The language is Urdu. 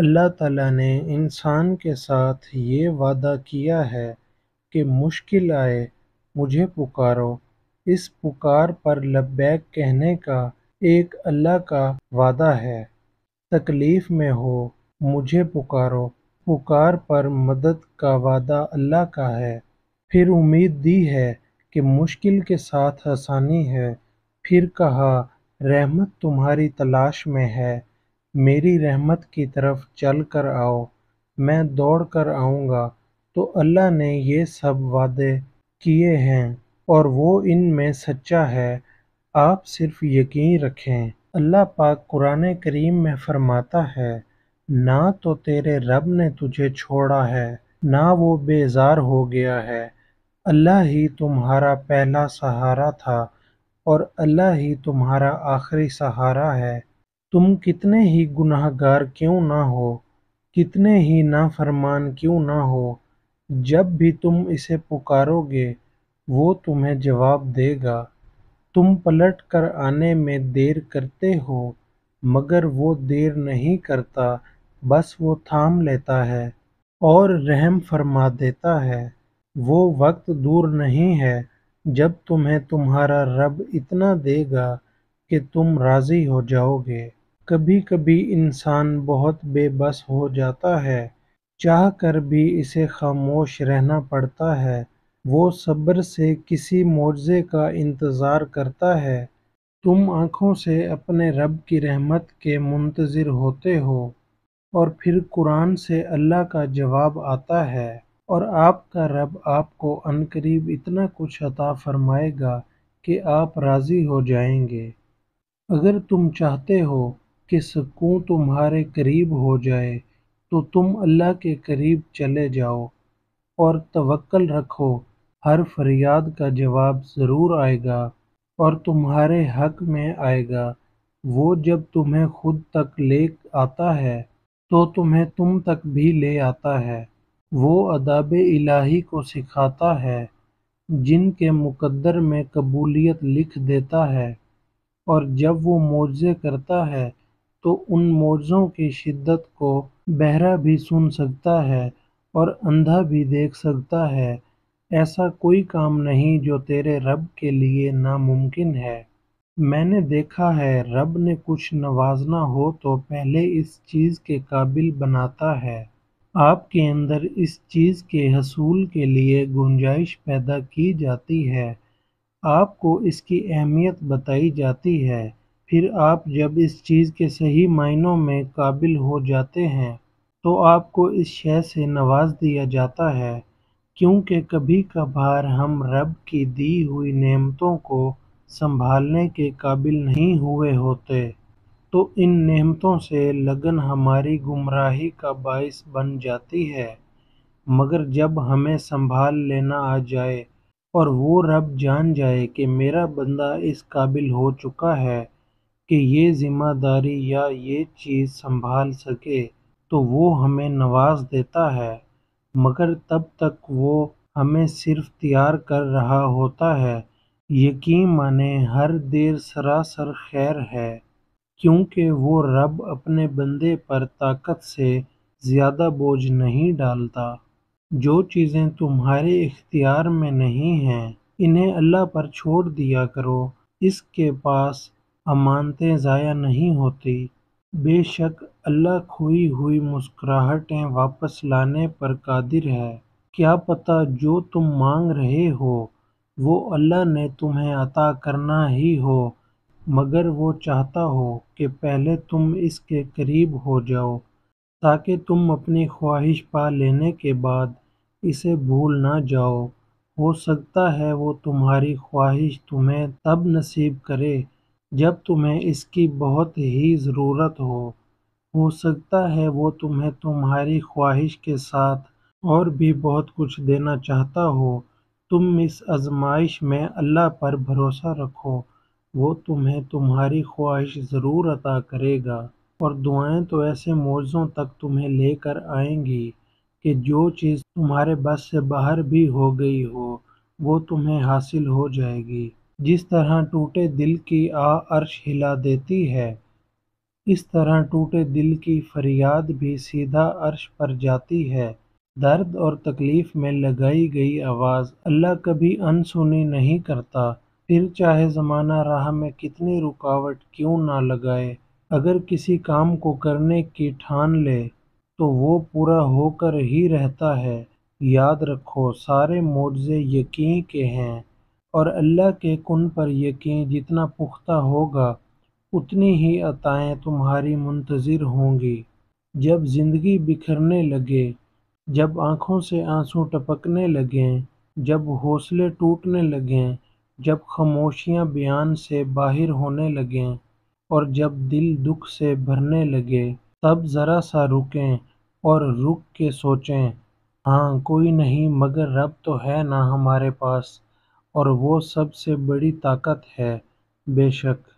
اللہ تعالیٰ نے انسان کے ساتھ یہ وعدہ کیا ہے کہ مشکل آئے مجھے پکارو۔ اس پکار پر لبیک کہنے کا ایک اللہ کا وعدہ ہے۔ تکلیف میں ہو مجھے پکارو، پکار پر مدد کا وعدہ اللہ کا ہے۔ پھر امید دی ہے کہ مشکل کے ساتھ آسانی ہے۔ پھر کہا رحمت تمہاری تلاش میں ہے، میری رحمت کی طرف چل کر آؤ، میں دوڑ کر آؤں گا۔ تو اللہ نے یہ سب وعدے کیے ہیں اور وہ ان میں سچا ہے، آپ صرف یقین رکھیں۔ اللہ پاک قرآن کریم میں فرماتا ہے، نہ تو تیرے رب نے تجھے چھوڑا ہے، نہ وہ بیزار ہو گیا ہے۔ اللہ ہی تمہارا پہلا سہارا تھا اور اللہ ہی تمہارا آخری سہارا ہے۔ تم کتنے ہی گناہ گار کیوں نہ ہو، کتنے ہی نافرمان کیوں نہ ہو، جب بھی تم اسے پکارو گے وہ تمہیں جواب دے گا۔ تم پلٹ کر آنے میں دیر کرتے ہو مگر وہ دیر نہیں کرتا، بس وہ تھام لیتا ہے اور رحم فرما دیتا ہے۔ وہ وقت دور نہیں ہے جب تمہیں تمہارا رب اتنا دے گا کہ تم راضی ہو جاؤ گے۔ کبھی کبھی انسان بہت بے بس ہو جاتا ہے، چاہ کر بھی اسے خاموش رہنا پڑتا ہے۔ وہ صبر سے کسی معجزے کا انتظار کرتا ہے۔ تم آنکھوں سے اپنے رب کی رحمت کے منتظر ہوتے ہو اور پھر قرآن سے اللہ کا جواب آتا ہے اور آپ کا رب آپ کو عنقریب اتنا کچھ عطا فرمائے گا کہ آپ راضی ہو جائیں گے۔ اگر تم چاہتے ہو کہ سکون تمہارے قریب ہو جائے تو تم اللہ کے قریب چلے جاؤ اور توکل رکھو، ہر فریاد کا جواب ضرور آئے گا اور تمہارے حق میں آئے گا۔ وہ جب تمہیں خود تک لے آتا ہے تو تمہیں تم تک بھی لے آتا ہے۔ وہ آداب الہی کو سکھاتا ہے، جن کے مقدر میں قبولیت لکھ دیتا ہے، اور جب وہ معجزے کرتا ہے تو ان معجزوں کی شدت کو بہرا بھی سن سکتا ہے اور اندھا بھی دیکھ سکتا ہے۔ ایسا کوئی کام نہیں جو تیرے رب کے لیے ناممکن ہے۔ میں نے دیکھا ہے رب نے کچھ نوازنا ہو تو پہلے اس چیز کے قابل بناتا ہے۔ آپ کے اندر اس چیز کے حصول کے لیے گنجائش پیدا کی جاتی ہے، آپ کو اس کی اہمیت بتائی جاتی ہے، پھر آپ جب اس چیز کے صحیح معنوں میں قابل ہو جاتے ہیں تو آپ کو اس شے سے نواز دیا جاتا ہے، کیونکہ کبھی کبھار ہم رب کی دی ہوئی نعمتوں کو سنبھالنے کے قابل نہیں ہوئے ہوتے، تو ان نعمتوں سے لگن ہماری گمراہی کا باعث بن جاتی ہے۔ مگر جب ہمیں سنبھال لینا آ جائے اور وہ رب جان جائے کہ میرا بندہ اس قابل ہو چکا ہے کہ یہ ذمہ داری یا یہ چیز سنبھال سکے تو وہ ہمیں نواز دیتا ہے، مگر تب تک وہ ہمیں صرف تیار کر رہا ہوتا ہے۔ یقین مانے ہر دیر سراسر خیر ہے، کیونکہ وہ رب اپنے بندے پر طاقت سے زیادہ بوجھ نہیں ڈالتا۔ جو چیزیں تمہارے اختیار میں نہیں ہیں انہیں اللہ پر چھوڑ دیا کرو، اس کے پاس امانتیں ضائع نہیں ہوتی۔ بے شک اللہ کھوئی ہوئی مسکراہٹیں واپس لانے پر قادر ہے۔ کیا پتہ جو تم مانگ رہے ہو وہ اللہ نے تمہیں عطا کرنا ہی ہو، مگر وہ چاہتا ہو کہ پہلے تم اس کے قریب ہو جاؤ تاکہ تم اپنی خواہش پا لینے کے بعد اسے بھول نہ جاؤ۔ ہو سکتا ہے وہ تمہاری خواہش تمہیں تب نصیب کرے جب تمہیں اس کی بہت ہی ضرورت ہو سکتا ہے وہ تمہیں تمہاری خواہش کے ساتھ اور بھی بہت کچھ دینا چاہتا ہو۔ تم اس آزمائش میں اللہ پر بھروسہ رکھو، وہ تمہیں تمہاری خواہش ضرور عطا کرے گا، اور دعائیں تو ایسے معجزوں تک تمہیں لے کر آئیں گی کہ جو چیز تمہارے بس سے باہر بھی ہو گئی ہو وہ تمہیں حاصل ہو جائے گی۔ جس طرح ٹوٹے دل کی آہ عرش ہلا دیتی ہے، اس طرح ٹوٹے دل کی فریاد بھی سیدھا عرش پر جاتی ہے۔ درد اور تکلیف میں لگائی گئی آواز اللہ کبھی انسنی نہیں کرتا، پھر چاہے زمانہ راہ میں کتنی رکاوٹ کیوں نہ لگائے۔ اگر کسی کام کو کرنے کی ٹھان لے تو وہ پورا ہو کر ہی رہتا ہے۔ یاد رکھو سارے معجزے یقین کے ہیں، اور اللہ کے کن پر یقین جتنا پختہ ہوگا اتنی ہی عطائیں تمہاری منتظر ہوں گی۔ جب زندگی بکھرنے لگے، جب آنکھوں سے آنسو ٹپکنے لگیں، جب حوصلے ٹوٹنے لگیں، جب خاموشیاں بیان سے باہر ہونے لگیں، اور جب دل دکھ سے بھرنے لگے، تب ذرا سا رکیں اور رک کے سوچیں، ہاں کوئی نہیں مگر رب تو ہے نا ہمارے پاس، اور وہ سب سے بڑی طاقت ہے۔ بے شک